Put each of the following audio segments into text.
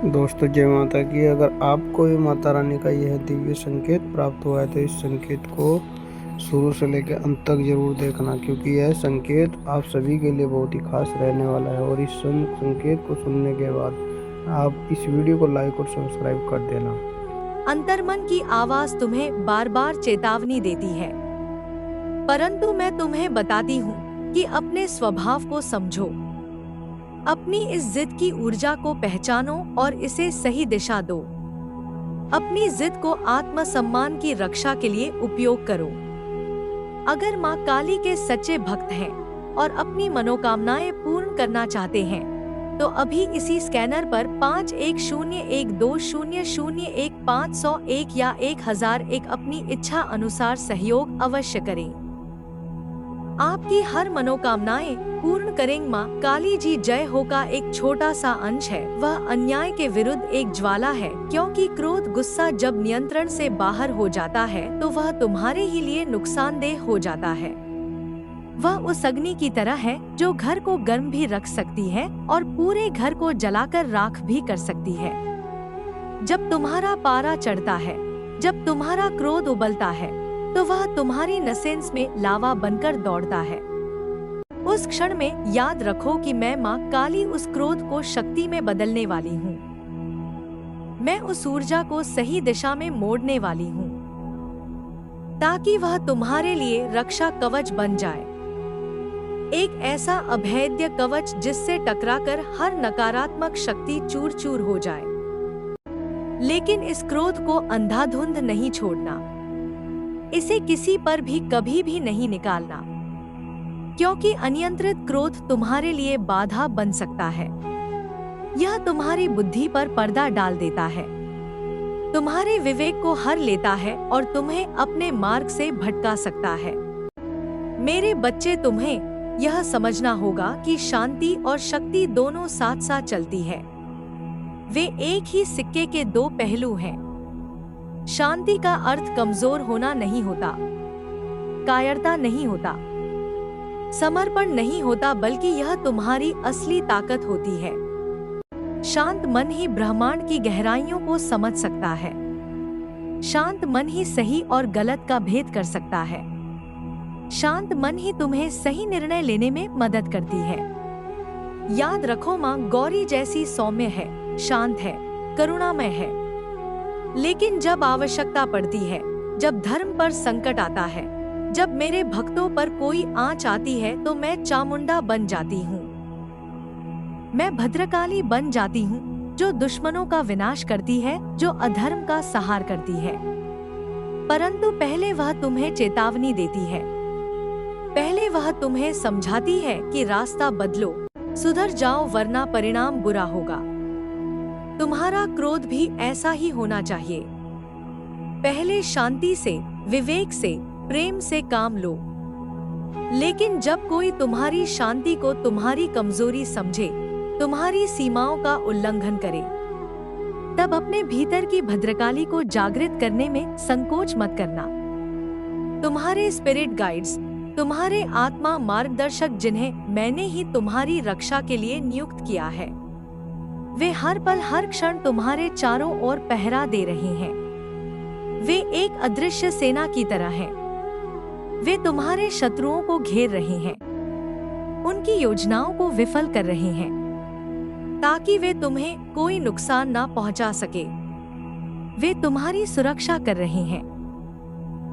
दोस्तों जय माता की। अगर आपको भी माता रानी का यह दिव्य संकेत प्राप्त हुआ है तो इस संकेत को शुरू से लेकर अंत तक जरूर देखना, क्योंकि यह संकेत आप सभी के लिए बहुत ही खास रहने वाला है। और इस संकेत को सुनने के बाद आप इस वीडियो को लाइक और सब्सक्राइब कर देना। अंतर्मन की आवाज तुम्हें बार बार चेतावनी देती है, परंतु मैं तुम्हें बताती हूँ कि अपने स्वभाव को समझो, अपनी इस जिद की ऊर्जा को पहचानो और इसे सही दिशा दो। अपनी जिद को आत्मसम्मान की रक्षा के लिए उपयोग करो। अगर माँ काली के सच्चे भक्त हैं और अपनी मनोकामनाएं पूर्ण करना चाहते हैं तो अभी इसी स्कैनर पर 51012001 या 1001 अपनी इच्छा अनुसार सहयोग अवश्य करें। आपकी हर मनोकामनाएं पूर्ण करेंगे। माँ काली जी जय हो का एक छोटा सा अंश है। वह अन्याय के विरुद्ध एक ज्वाला है, क्योंकि क्रोध गुस्सा जब नियंत्रण से बाहर हो जाता है तो वह तुम्हारे ही लिए नुकसानदेह हो जाता है। वह उस अग्नि की तरह है जो घर को गर्म भी रख सकती है और पूरे घर को जलाकर राख भी कर सकती है। जब तुम्हारा पारा चढ़ता है, जब तुम्हारा क्रोध उबलता है, तो वह तुम्हारी नसेंस में लावा बनकर दौड़ता है। उस क्षण में याद रखो कि मैं माँ काली उस क्रोध को शक्ति में बदलने वाली हूँ। मैं उस ऊर्जा को सही दिशा में मोड़ने वाली हूँ, ताकि वह तुम्हारे लिए रक्षा कवच बन जाए। एक ऐसा अभेद्य कवच जिससे टकराकर हर नकारात्मक शक्ति चूर चूर हो जाए। लेकिन इस क्रोध को अंधाधुंध नहीं छोड़ना, इसे किसी पर भी कभी भी नहीं निकालना, क्योंकि अनियंत्रित क्रोध तुम्हारे लिए बाधा बन सकता है। यह तुम्हारी बुद्धि पर पर्दा डाल देता है, तुम्हारे विवेक को हर लेता है और तुम्हें अपने मार्ग से भटका सकता है। मेरे बच्चे, तुम्हें यह समझना होगा कि शांति और शक्ति दोनों साथ साथ चलती है। वे एक ही सिक्के के दो पहलू हैं। शांति का अर्थ कमजोर होना नहीं होता, कायरता नहीं होता, समर्पण नहीं होता, बल्कि यह तुम्हारी असली ताकत होती है। शांत मन ही ब्रह्मांड की गहराइयों को समझ सकता है। शांत मन ही सही और गलत का भेद कर सकता है। शांत मन ही तुम्हें सही निर्णय लेने में मदद करती है। याद रखो, माँ गौरी जैसी सौम्य है, शांत है, करुणामय है, लेकिन जब आवश्यकता पड़ती है, जब धर्म पर संकट आता है, जब मेरे भक्तों पर कोई आंच आती है, तो मैं चामुंडा बन जाती हूँ। मैं भद्रकाली बन जाती हूँ, जो दुश्मनों का विनाश करती है, जो अधर्म का संहार करती है। परंतु पहले वह तुम्हें चेतावनी देती है। पहले वह तुम्हें समझाती है कि रास्ता बदलो, सुधर जाओ, वरना परिणाम बुरा होगा। तुम्हारा क्रोध भी ऐसा ही होना चाहिए। पहले शांति से, विवेक से, प्रेम से काम लो। लेकिन जब कोई तुम्हारी शांति को तुम्हारी कमजोरी समझे, तुम्हारी सीमाओं का उल्लंघन करे, तब अपने भीतर की भद्रकाली को जागृत करने में संकोच मत करना। तुम्हारे स्पिरिट गाइड्स, तुम्हारे आत्मा मार्गदर्शक, जिन्हें मैंने ही तुम्हारी रक्षा के लिए नियुक्त किया है, वे हर पल हर क्षण तुम्हारे चारों ओर पहरा दे रहे हैं। वे एक अदृश्य सेना की तरह हैं। वे तुम्हारे शत्रुओं को घेर रहे हैं, उनकी योजनाओं को विफल कर रहे हैं, ताकि वे तुम्हें कोई नुकसान ना पहुंचा सके। वे तुम्हारी सुरक्षा कर रहे हैं,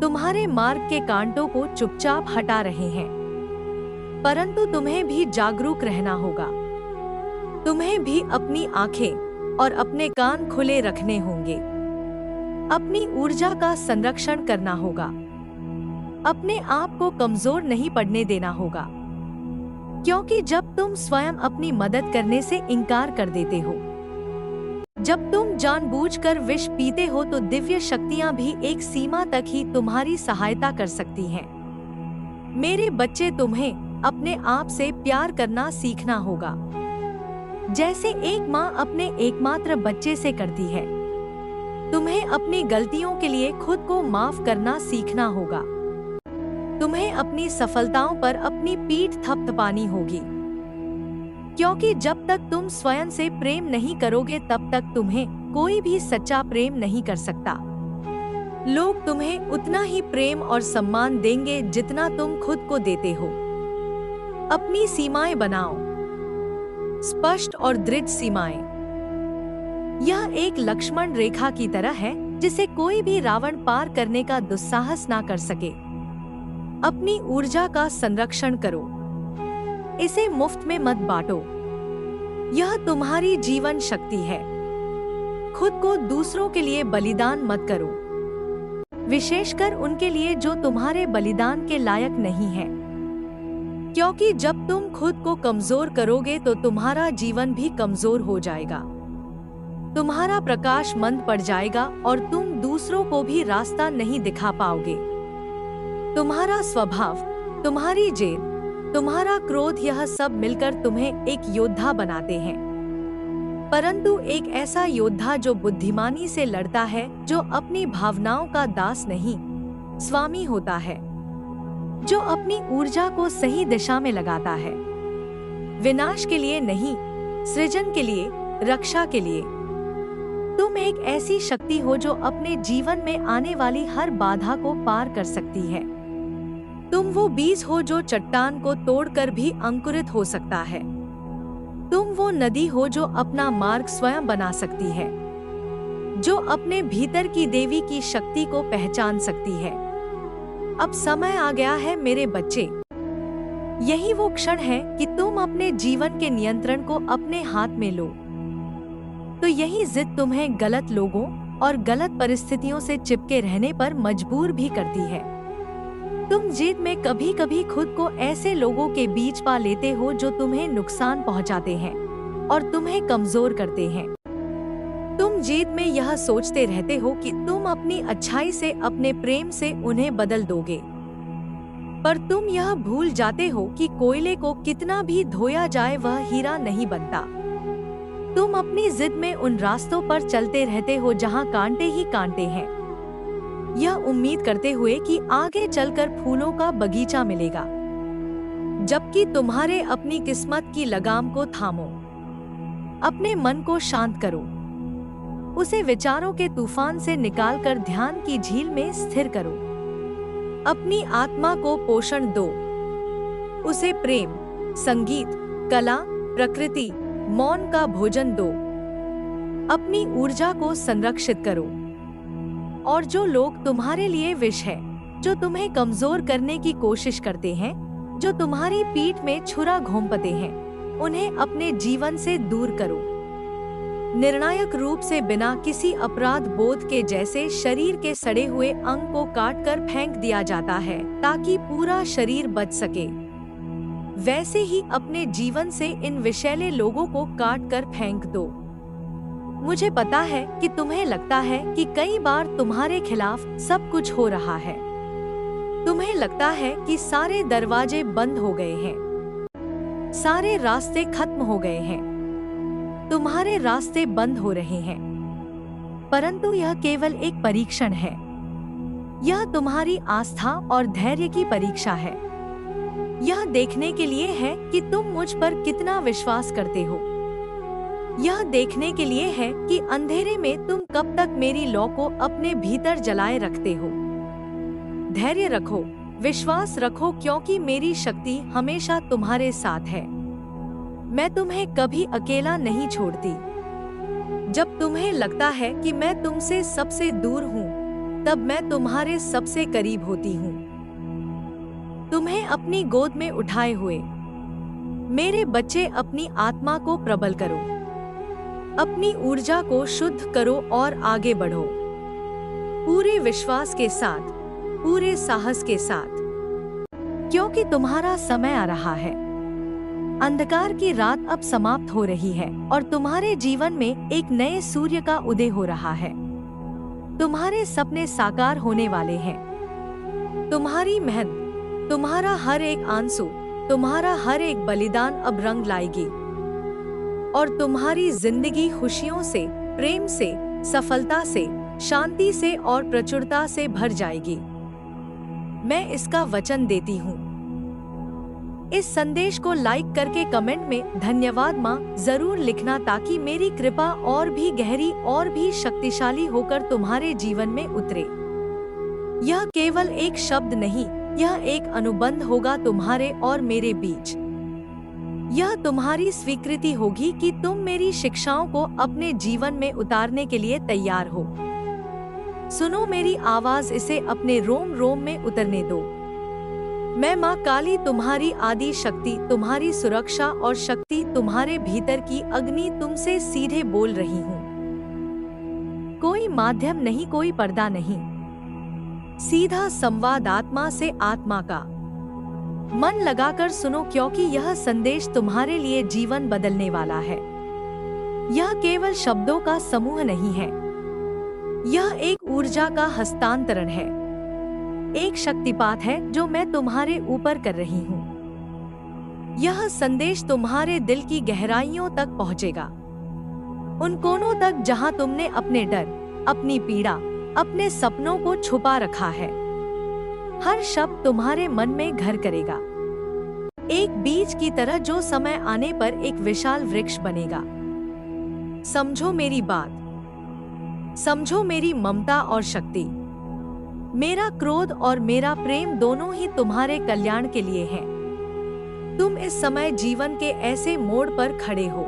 तुम्हारे मार्ग के कांटों को चुपचाप हटा रहे हैं। परंतु तुम्हें भी जागरूक रहना होगा। तुम्हें भी अपनी आंखें और अपने कान खुले रखने होंगे। अपनी ऊर्जा का संरक्षण करना होगा। अपने आप को कमजोर नहीं पड़ने देना होगा, क्योंकि जब तुम स्वयं अपनी मदद करने से इनकार कर देते हो, जब तुम जानबूझकर विष पीते हो, तो दिव्य शक्तियां भी एक सीमा तक ही तुम्हारी सहायता कर सकती हैं। मेरे बच्चे, तुम्हें अपने आप से प्यार करना सीखना होगा, जैसे एक माँ अपने एकमात्र बच्चे से करती है। तुम्हें अपनी गलतियों के लिए खुद को माफ करना सीखना होगा। तुम्हें अपनी सफलताओं पर अपनी पीठ थपथपानी होगी। क्योंकि जब तक तुम स्वयं से प्रेम नहीं करोगे तब तक तुम्हें कोई भी सच्चा प्रेम नहीं कर सकता। लोग तुम्हें उतना ही प्रेम और सम्मान देंगे जितना तुम खुद को देते हो। अपनी सीमाएं बनाओ, स्पष्ट और दृढ़ सीमाएं। यह एक लक्ष्मण रेखा की तरह है जिसे कोई भी रावण पार करने का दुस्साहस ना कर सके। अपनी ऊर्जा का संरक्षण करो, इसे मुफ्त में मत बांटो। यह तुम्हारी जीवन शक्ति है। खुद को दूसरों के लिए बलिदान मत करो, विशेषकर उनके लिए जो तुम्हारे बलिदान के लायक नहीं है। क्योंकि जब तुम खुद को कमजोर करोगे तो तुम्हारा जीवन भी कमजोर हो जाएगा। तुम्हारा प्रकाश मंद पड़ जाएगा और तुम दूसरों को भी रास्ता नहीं दिखा पाओगे। तुम्हारा स्वभाव, तुम्हारी जिद, तुम्हारा क्रोध, यह सब मिलकर तुम्हें एक योद्धा बनाते हैं। परंतु एक ऐसा योद्धा जो बुद्धिमानी से लड़ता है, जो अपनी भावनाओं का दास नहीं, स्वामी होता है, जो अपनी ऊर्जा को सही दिशा में लगाता है, विनाश के लिए नहीं, सृजन के लिए, रक्षा के लिए। तुम एक ऐसी शक्ति हो जो अपने जीवन में आने वाली हर बाधा को पार कर सकती है। तुम वो बीज हो जो चट्टान को तोड़कर भी अंकुरित हो सकता है। तुम वो नदी हो जो अपना मार्ग स्वयं बना सकती है, जो अपने भीतर की देवी की शक्ति को पहचान सकती है। अब समय आ गया है मेरे बच्चे। यही वो क्षण है कि तुम अपने जीवन के नियंत्रण को अपने हाथ में लो। तो यही जिद तुम्हें गलत लोगों और गलत परिस्थितियों से चिपके रहने पर मजबूर भी करती है। तुम जिद में कभी कभी खुद को ऐसे लोगों के बीच पा लेते हो जो तुम्हें नुकसान पहुंचाते हैं और तुम्हें कमजोर करते हैं। तुम जिद में यह सोचते रहते हो कि तुम अपनी अच्छाई से, अपने प्रेम से उन्हें बदल दोगे, पर तुम यह भूल जाते हो कि कोयले को कितना भी धोया जाए वह हीरा नहीं बनता। तुम अपनी जिद में उन रास्तों पर चलते रहते हो जहां कांटे ही कांटे हैं, यह उम्मीद करते हुए कि आगे चलकर फूलों का बगीचा मिलेगा, जबकि तुम्हारे अपनी किस्मत की लगाम को थामो। अपने मन को शांत करो, उसे विचारों के तूफान से निकालकर ध्यान की झील में स्थिर करो। अपनी आत्मा को पोषण दो, उसे प्रेम, संगीत, कला, प्रकृति, मौन का भोजन दो। अपनी ऊर्जा को संरक्षित करो। और जो लोग तुम्हारे लिए विष है, जो तुम्हें कमजोर करने की कोशिश करते हैं, जो तुम्हारी पीठ में छुरा घोंपते हैं, उन्हें अपने जीवन से दूर करो। निर्णायक रूप से, बिना किसी अपराध बोध के, जैसे शरीर के सड़े हुए अंग को काटकर फेंक दिया जाता है ताकि पूरा शरीर बच सके, वैसे ही अपने जीवन से इन विषैले लोगों को काटकर फेंक दो। मुझे पता है कि तुम्हें लगता है कि कई बार तुम्हारे खिलाफ सब कुछ हो रहा है। तुम्हें लगता है कि सारे दरवाजे बंद हो गए हैं, सारे रास्ते खत्म हो गए हैं, तुम्हारे रास्ते बंद हो रहे हैं। परंतु यह केवल एक परीक्षण है। यह तुम्हारी आस्था और धैर्य की परीक्षा है। यह देखने के लिए है कि तुम मुझ पर कितना विश्वास करते हो। यह देखने के लिए है कि अंधेरे में तुम कब तक मेरी लौ को अपने भीतर जलाए रखते हो। धैर्य रखो, विश्वास रखो, क्योंकि मेरी शक्ति हमेशा तुम्हारे साथ है। मैं तुम्हें कभी अकेला नहीं छोड़ती। जब तुम्हें लगता है कि मैं तुमसे सबसे दूर हूँ, तब मैं तुम्हारे सबसे करीब होती हूँ। तुम्हें अपनी गोद में उठाए हुए मेरे बच्चे, अपनी आत्मा को प्रबल करो, अपनी ऊर्जा को शुद्ध करो और आगे बढ़ो, पूरे विश्वास के साथ, पूरे साहस के साथ, क्योंकि तुम्हारा समय आ रहा है। अंधकार की रात अब समाप्त हो रही है और तुम्हारे जीवन में एक नए सूर्य का उदय हो रहा है। तुम्हारे सपने साकार होने वाले हैं। तुम्हारी मेहनत, तुम्हारा हर एक आंसू, तुम्हारा हर एक बलिदान अब रंग लाएगी और तुम्हारी जिंदगी खुशियों से, प्रेम से, सफलता से, शांति से और प्रचुरता से भर जाएगी। मैं इसका वचन देती हूँ। इस संदेश को लाइक करके कमेंट में धन्यवाद माँ जरूर लिखना, ताकि मेरी कृपा और भी गहरी और भी शक्तिशाली होकर तुम्हारे जीवन में उतरे। यह केवल एक शब्द नहीं, यह एक अनुबंध होगा तुम्हारे और मेरे बीच। यह तुम्हारी स्वीकृति होगी कि तुम मेरी शिक्षाओं को अपने जीवन में उतारने के लिए तैयार हो। सुनो मेरी आवाज, इसे अपने रोम रोम में उतरने दो। मैं माँ काली, तुम्हारी आदि शक्ति, तुम्हारी सुरक्षा और शक्ति, तुम्हारे भीतर की अग्नि तुमसे सीधे बोल रही हूँ। कोई माध्यम नहीं, कोई पर्दा नहीं, सीधा संवाद आत्मा से आत्मा का। मन लगाकर सुनो, क्योंकि यह संदेश तुम्हारे लिए जीवन बदलने वाला है। यह केवल शब्दों का समूह नहीं है, यह एक ऊर्जा का हस्तांतरण है, एक शक्तिपात है जो मैं तुम्हारे ऊपर कर रही हूँ। यह संदेश तुम्हारे दिल की गहराइयों तक पहुँचेगा, उन कोनों तक जहाँ तुमने अपने डर, अपनी पीड़ा, अपने सपनों को छुपा रखा है। हर शब्द तुम्हारे मन में घर करेगा, एक बीज की तरह जो समय आने पर एक विशाल वृक्ष बनेगा। समझो मेरी बात, समझो मेरी ममता और शक्ति। मेरा क्रोध और मेरा प्रेम दोनों ही तुम्हारे कल्याण के लिए हैं। तुम इस समय जीवन के ऐसे मोड़ पर खड़े हो,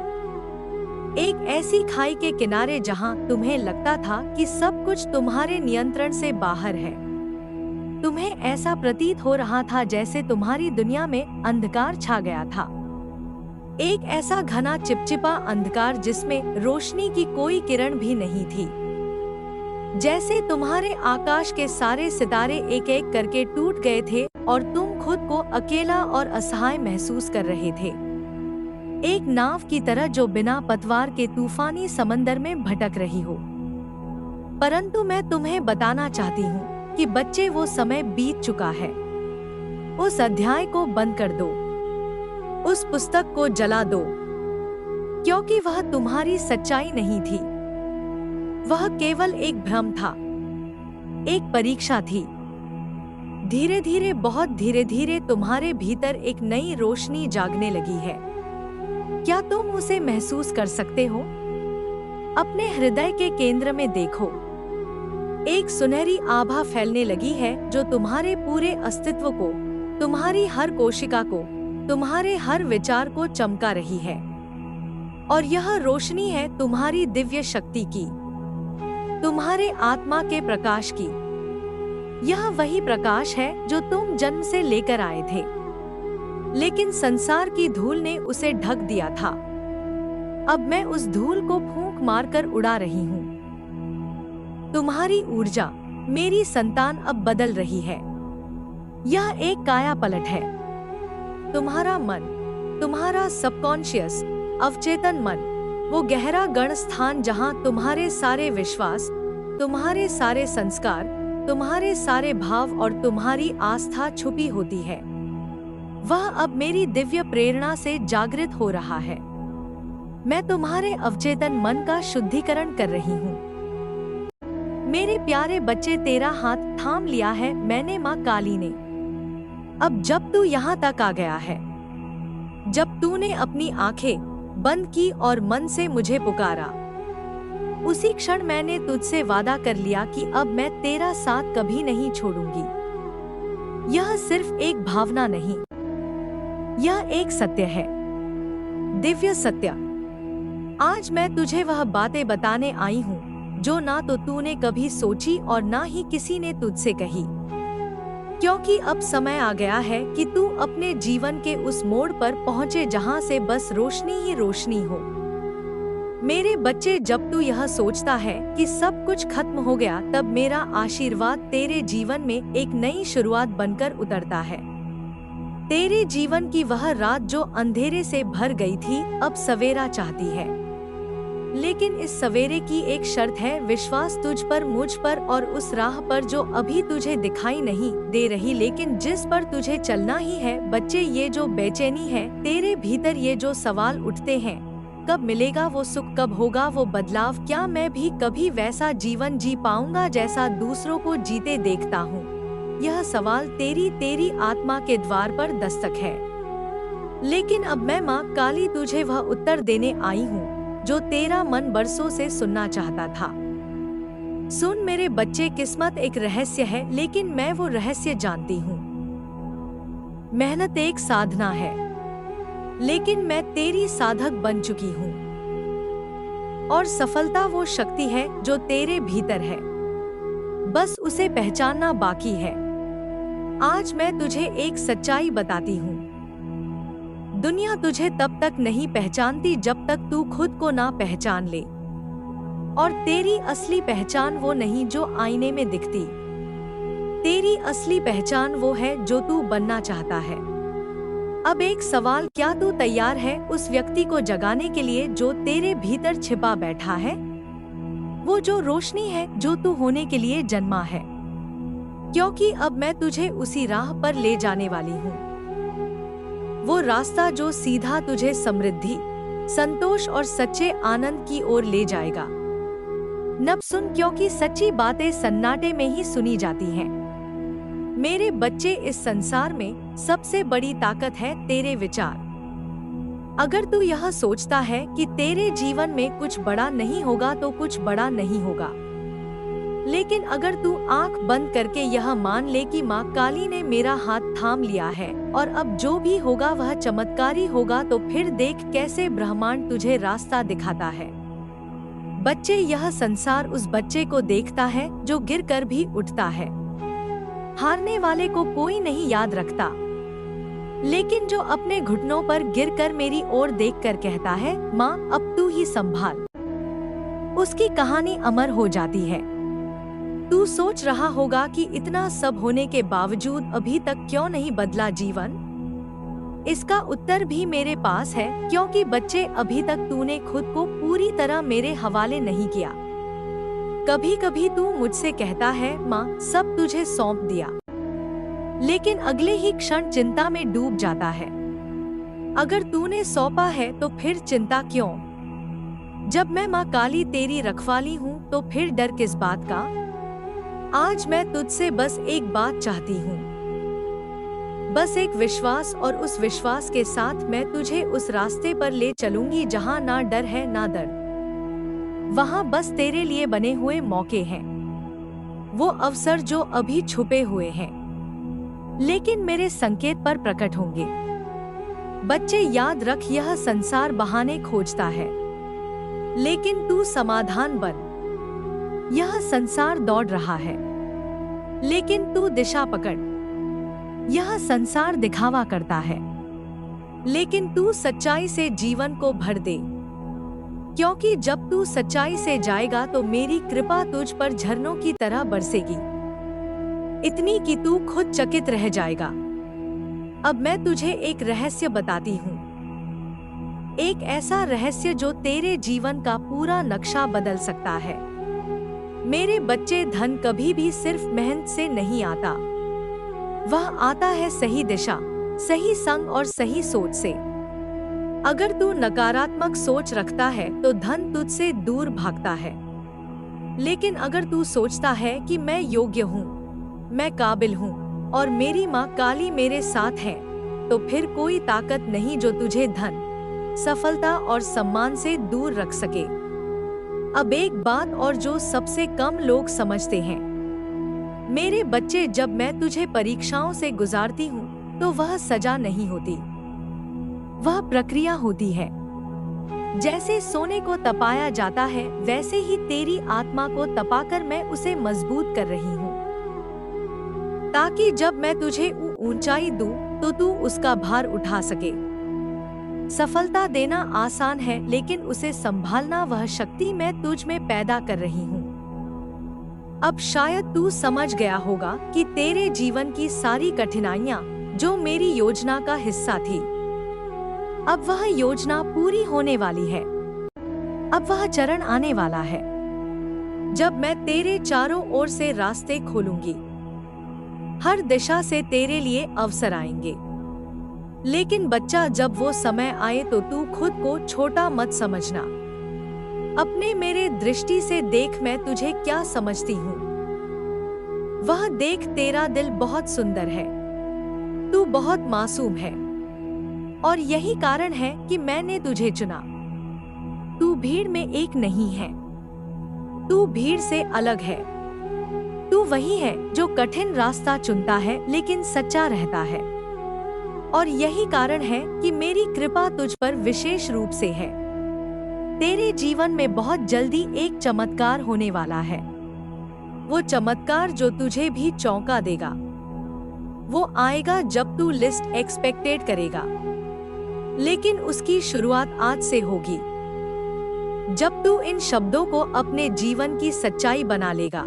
एक ऐसी खाई के किनारे जहां तुम्हें लगता था कि सब कुछ तुम्हारे नियंत्रण से बाहर है। तुम्हें ऐसा प्रतीत हो रहा था जैसे तुम्हारी दुनिया में अंधकार छा गया था, एक ऐसा घना चिपचिपा अंधकार जिसमें रोशनी की कोई किरण भी नहीं थी। जैसे तुम्हारे आकाश के सारे सितारे एक एक करके टूट गए थे और तुम खुद को अकेला और असहाय महसूस कर रहे थे, एक नाव की तरह जो बिना पतवार के तूफानी समंदर में भटक रही हो। परंतु मैं तुम्हें बताना चाहती हूँ कि बच्चे, वो समय बीत चुका है। उस अध्याय को बंद कर दो, उस पुस्तक को जला दो, क्योंकि वह तुम्हारी सच्चाई नहीं थी। वह केवल एक भ्रम था, एक परीक्षा थी। धीरे धीरे, बहुत धीरे धीरे तुम्हारे भीतर एक नई रोशनी जागने लगी है। क्या तुम उसे महसूस कर सकते हो? अपने हृदय के केंद्र में देखो, एक सुनहरी आभा फैलने लगी है जो तुम्हारे पूरे अस्तित्व को, तुम्हारी हर कोशिका को, तुम्हारे हर विचार को चमका रही है। और यह रोशनी है तुम्हारी दिव्य शक्ति की, तुम्हारे आत्मा के प्रकाश की। यह वही प्रकाश है जो तुम जन्म से लेकर आए थे, लेकिन संसार की धूल ने उसे ढक दिया था। अब मैं उस धूल को फूंक मारकर उड़ा रही हूँ। तुम्हारी ऊर्जा, मेरी संतान, अब बदल रही है। यह एक काया पलट है। तुम्हारा मन, तुम्हारा सबकॉन्शियस, अवचेतन मन, वो गहरा गण स्थान जहां तुम्हारे सारे विश्वास, तुम्हारे सारे संस्कार, तुम्हारे सारे भाव और तुम्हारी आस्था छुपी होती है, वह अब मेरी दिव्य प्रेरणा से जागृत हो रहा है। मैं तुम्हारे अवचेतन मन का शुद्धिकरण कर रही हूँ। मेरे प्यारे बच्चे, तेरा हाथ थाम लिया है मैंने, माँ काली ने। अब जब तू यहाँ तक आ गया है, जब तूने अपनी आंखें बंद की और मन से मुझे पुकारा, उसी क्षण मैंने तुझसे वादा कर लिया कि अब मैं तेरा साथ कभी नहीं छोड़ूंगी। यह सिर्फ एक भावना नहीं, यह एक सत्य है, दिव्य सत्य। आज मैं तुझे वह बातें बताने आई हूँ जो ना तो तूने कभी सोची और ना ही किसी ने तुझसे कही, क्योंकि अब समय आ गया है कि तू अपने जीवन के उस मोड़ पर पहुँचे जहाँ से बस रोशनी ही रोशनी हो। मेरे बच्चे, जब तू यह सोचता है कि सब कुछ खत्म हो गया, तब मेरा आशीर्वाद तेरे जीवन में एक नई शुरुआत बनकर उतरता है। तेरे जीवन की वह रात जो अंधेरे से भर गई थी, अब सवेरा चाहती है। लेकिन इस सवेरे की एक शर्त है, विश्वास तुझ पर, मुझ पर और उस राह पर जो अभी तुझे दिखाई नहीं दे रही, लेकिन जिस पर तुझे चलना ही है। बच्चे, ये जो बेचैनी है तेरे भीतर, ये जो सवाल उठते हैं, कब मिलेगा वो सुख, कब होगा वो बदलाव, क्या मैं भी कभी वैसा जीवन जी पाऊंगा जैसा दूसरों को जीते देखता हूँ, यह सवाल तेरी आत्मा के द्वार पर दस्तक है। लेकिन अब मैं माँ काली तुझे वह उत्तर देने आई हूँ जो तेरा मन बरसों से सुनना चाहता था। सुन मेरे बच्चे, किस्मत एक रहस्य है, लेकिन मैं वो रहस्य जानती हूँ। मेहनत एक साधना है, लेकिन मैं तेरी साधक बन चुकी हूँ। और सफलता वो शक्ति है जो तेरे भीतर है, बस उसे पहचानना बाकी है। आज मैं तुझे एक सच्चाई बताती हूँ। दुनिया तुझे तब तक नहीं पहचानती जब तक तू खुद को ना पहचान ले। और तेरी असली पहचान वो नहीं जो आईने में दिखती। तेरी असली पहचान वो है जो तू बनना चाहता है। अब एक सवाल, क्या तू तैयार है उस व्यक्ति को जगाने के लिए जो तेरे भीतर छिपा बैठा है? वो जो रोशनी है जो तू होने के लिए जन्मा है। क्योंकि अब मैं तुझे उसी राह पर ले जाने वाली हूँ। वो रास्ता जो सीधा तुझे समृद्धि, संतोष और सच्चे आनंद की ओर ले जाएगा। नब सुन, क्योंकि सच्ची बातें सन्नाटे में ही सुनी जाती हैं। मेरे बच्चे, इस संसार में सबसे बड़ी ताकत है तेरे विचार। अगर तू यह सोचता है कि तेरे जीवन में कुछ बड़ा नहीं होगा तो कुछ बड़ा नहीं होगा। लेकिन अगर तू आंख बंद करके यह मान ले कि माँ काली ने मेरा हाथ थाम लिया है और अब जो भी होगा वह चमत्कारी होगा, तो फिर देख कैसे ब्रह्मांड तुझे रास्ता दिखाता है। बच्चे, यह संसार उस बच्चे को देखता है जो गिरकर भी उठता है। हारने वाले को कोई नहीं याद रखता, लेकिन जो अपने घुटनों पर गिरकर मेरी ओर देखकर कहता है, माँ अब तू ही संभाल, उसकी कहानी अमर हो जाती है। तू सोच रहा होगा कि इतना सब होने के बावजूद अभी तक क्यों नहीं बदला जीवन? इसका उत्तर भी मेरे पास है, क्योंकि बच्चे अभी तक तूने खुद को पूरी तरह मेरे हवाले नहीं किया। कभी कभी तू मुझसे कहता है, माँ सब तुझे सौंप दिया, लेकिन अगले ही क्षण चिंता में डूब जाता है। अगर तूने सौंपा है तो फिर चिंता क्यों? जब मैं माँ काली तेरी रखवाली हूँ तो फिर डर किस बात का? आज मैं तुझसे बस एक बात चाहती हूँ, बस एक विश्वास, और उस विश्वास के साथ मैं तुझे उस रास्ते पर ले चलूंगी जहाँ ना डर है ना दर्द। वहाँ बस तेरे लिए बने हुए मौके हैं, वो अवसर जो अभी छुपे हुए हैं लेकिन मेरे संकेत पर प्रकट होंगे। बच्चे, याद रख, यह संसार बहाने खोजता है, लेकिन तू समाधान बन। यह संसार दौड़ रहा है, लेकिन तू दिशा पकड़। यह संसार दिखावा करता है, लेकिन तू सच्चाई से जीवन को भर दे। क्योंकि जब तू सच्चाई से जाएगा तो मेरी कृपा तुझ पर झरनों की तरह बरसेगी, इतनी कि तू खुद चकित रह जाएगा। अब मैं तुझे एक रहस्य बताती हूँ, एक ऐसा रहस्य जो तेरे जीवन का पूरा नक्शा बदल सकता है। मेरे बच्चे, धन कभी भी सिर्फ मेहनत से नहीं आता, वह आता है सही दिशा, सही संग और सही सोच से। अगर तू नकारात्मक सोच रखता है तो धन तुझसे दूर भागता है, लेकिन अगर तू सोचता है कि मैं योग्य हूँ, मैं काबिल हूँ और मेरी माँ काली मेरे साथ है, तो फिर कोई ताकत नहीं जो तुझे धन, सफलता और सम्मान से दूर रख सके। अब एक बात और जो सबसे कम लोग समझते हैं, मेरे बच्चे, जब मैं तुझे परीक्षाओं से गुजारती हूँ तो वह सजा नहीं होती, वह प्रक्रिया होती है। जैसे सोने को तपाया जाता है, वैसे ही तेरी आत्मा को तपाकर मैं उसे मजबूत कर रही हूँ, ताकि जब मैं तुझे ऊंचाई दूं तो तू उसका भार उठा सके। सफलता देना आसान है, लेकिन उसे संभालना वह शक्ति मैं तुझ में पैदा कर रही हूँ। अब शायद तू समझ गया होगा कि तेरे जीवन की सारी कठिनाइयाँ जो मेरी योजना का हिस्सा थी, अब वह योजना पूरी होने वाली है। अब वह चरण आने वाला है जब मैं तेरे चारों ओर से रास्ते खोलूंगी। हर दिशा से तेरे लिए अवसर आएंगे, लेकिन बच्चा, जब वो समय आए तो तू खुद को छोटा मत समझना। अपने मेरे दृष्टि से देख मैं तुझे क्या समझती हूँ। वह देख, तेरा दिल बहुत सुंदर है, तू बहुत मासूम है। और यही कारण है कि मैंने तुझे चुना। तू भीड़ में एक नहीं है, तू भीड़ से अलग है। तू वही है जो कठिन रास्ता चुनता है लेकिन सच्चा रहता है। और यही कारण है कि मेरी कृपा तुझ पर विशेष रूप से है। तेरे जीवन में बहुत जल्दी एक चमत्कार होने वाला है। वो चमत्कार जो तुझे भी चौंका देगा। वो आएगा जब तू लिस्ट एक्सपेक्टेड करेगा, लेकिन उसकी शुरुआत आज से होगी। जब तू इन शब्दों को अपने जीवन की सच्चाई बना लेगा।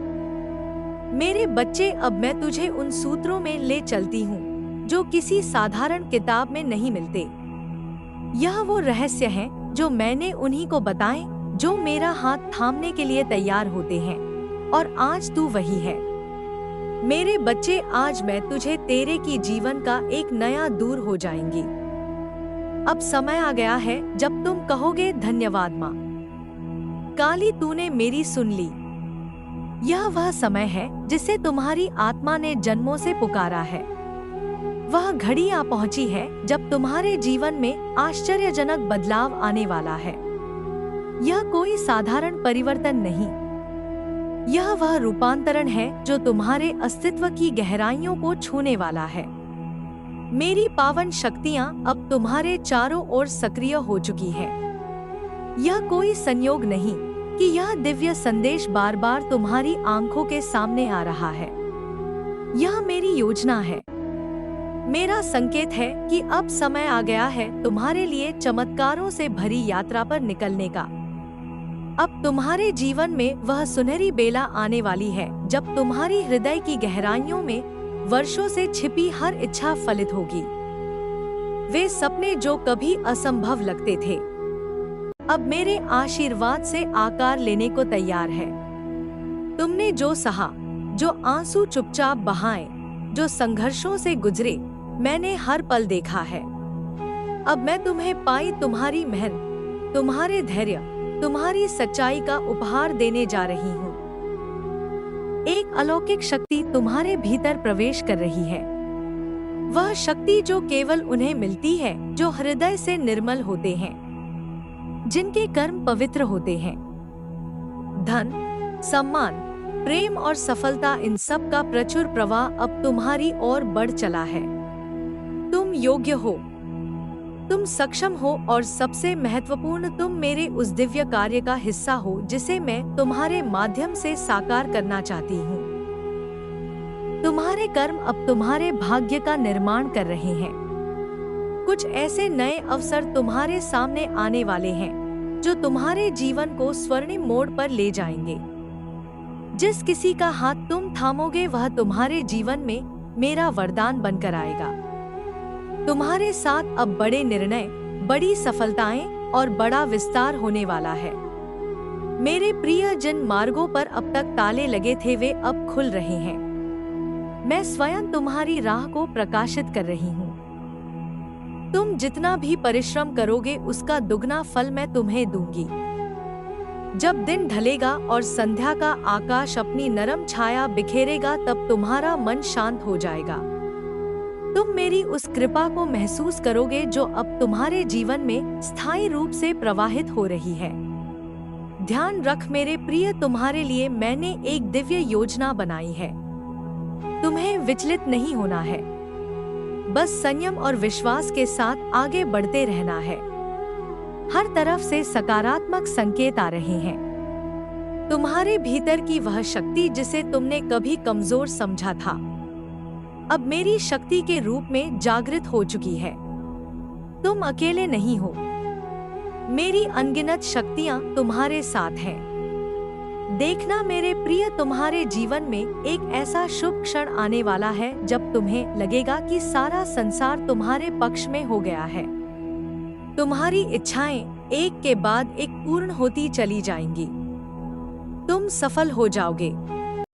मेरे बच्चे, अब मैं तुझे उन सूत्रों में ले चलती हूँ जो किसी साधारण किताब में नहीं मिलते। यह वो रहस्य हैं जो मैंने उन्हीं को बताए जो मेरा हाथ थामने के लिए तैयार होते हैं, और आज तू वही है। मेरे बच्चे, आज मैं तुझे तेरे की जीवन का एक नया दूर हो जाएंगी। अब समय आ गया है जब तुम कहोगे, धन्यवाद माँ काली, तूने मेरी सुन ली। यह वह समय है जिसे तुम्हारी आत्मा ने जन्मों से पुकारा है। वह घड़ी आ पहुंची है जब तुम्हारे जीवन में आश्चर्यजनक बदलाव आने वाला है। यह कोई साधारण परिवर्तन नहीं, यह वह रूपांतरण है जो तुम्हारे अस्तित्व की गहराइयों को छूने वाला है। मेरी पावन शक्तियां अब तुम्हारे चारों ओर सक्रिय हो चुकी है। यह कोई संयोग नहीं कि यह दिव्य संदेश बार बार तुम्हारी आंखों के सामने आ रहा है। यह मेरी योजना है, मेरा संकेत है कि अब समय आ गया है तुम्हारे लिए चमत्कारों से भरी यात्रा पर निकलने का। अब तुम्हारे जीवन में वह सुनहरी बेला आने वाली है जब तुम्हारी हृदय की गहराइयों में वर्षों से छिपी हर इच्छा फलित होगी। वे सपने जो कभी असंभव लगते थे, अब मेरे आशीर्वाद से आकार लेने को तैयार है। तुमने जो सहा, जो आंसू चुपचाप बहाए, जो संघर्षों से गुजरे, मैंने हर पल देखा है। अब मैं तुम्हें पाई तुम्हारी मेहनत, तुम्हारे धैर्य, तुम्हारी सच्चाई का उपहार देने जा रही हूँ। एक अलौकिक शक्ति तुम्हारे भीतर प्रवेश कर रही है। वह शक्ति जो केवल उन्हें मिलती है जो हृदय से निर्मल होते हैं, जिनके कर्म पवित्र होते हैं। धन, सम्मान, प्रेम और सफलता, इन सब का प्रचुर प्रवाह अब तुम्हारी ओर बढ़ चला है। तुम योग्य हो, तुम सक्षम हो, और सबसे महत्वपूर्ण, तुम मेरे उस दिव्य कार्य का हिस्सा हो जिसे मैं तुम्हारे माध्यम से साकार करना चाहती हूँ। तुम्हारे कर्म अब तुम्हारे भाग्य का निर्माण कर रहे हैं। कुछ ऐसे नए अवसर तुम्हारे सामने आने वाले हैं जो तुम्हारे जीवन को स्वर्णिम मोड़ पर ले जाएंगे। जिस किसी का हाथ तुम थामोगे वह तुम्हारे जीवन में मेरा वरदान बनकर आएगा। तुम्हारे साथ अब बड़े निर्णय, बड़ी सफलताएं और बड़ा विस्तार होने वाला है। मेरे प्रिय, जिन मार्गों पर अब तक ताले लगे थे वे अब खुल रहे हैं। मैं स्वयं तुम्हारी राह को प्रकाशित कर रही हूँ। तुम जितना भी परिश्रम करोगे उसका दुगना फल मैं तुम्हें दूंगी। जब दिन ढलेगा और संध्या का आकाश अपनी नरम छाया बिखेरेगा तब तुम्हारा मन शांत हो जाएगा। तुम मेरी उस कृपा को महसूस करोगे जो अब तुम्हारे जीवन में स्थायी रूप से प्रवाहित हो रही है। ध्यान रख मेरे प्रिय, तुम्हारे लिए मैंने एक दिव्य योजना बनाई है। तुम्हें विचलित नहीं होना है, बस संयम और विश्वास के साथ आगे बढ़ते रहना है। हर तरफ से सकारात्मक संकेत आ रहे हैं। तुम्हारे भीतर की वह शक्ति जिसे तुमने कभी कमजोर समझा था, अब मेरी शक्ति के रूप में जागृत हो चुकी है। तुम अकेले नहीं हो, मेरी अनगिनत शक्तियां तुम्हारे साथ हैं। देखना मेरे प्रिय, तुम्हारे जीवन में एक ऐसा शुभ क्षण आने वाला है जब तुम्हें लगेगा कि सारा संसार तुम्हारे पक्ष में हो गया है। तुम्हारी इच्छाएं एक के बाद एक पूर्ण होती चली जाएंगी। तुम सफल हो जाओगे।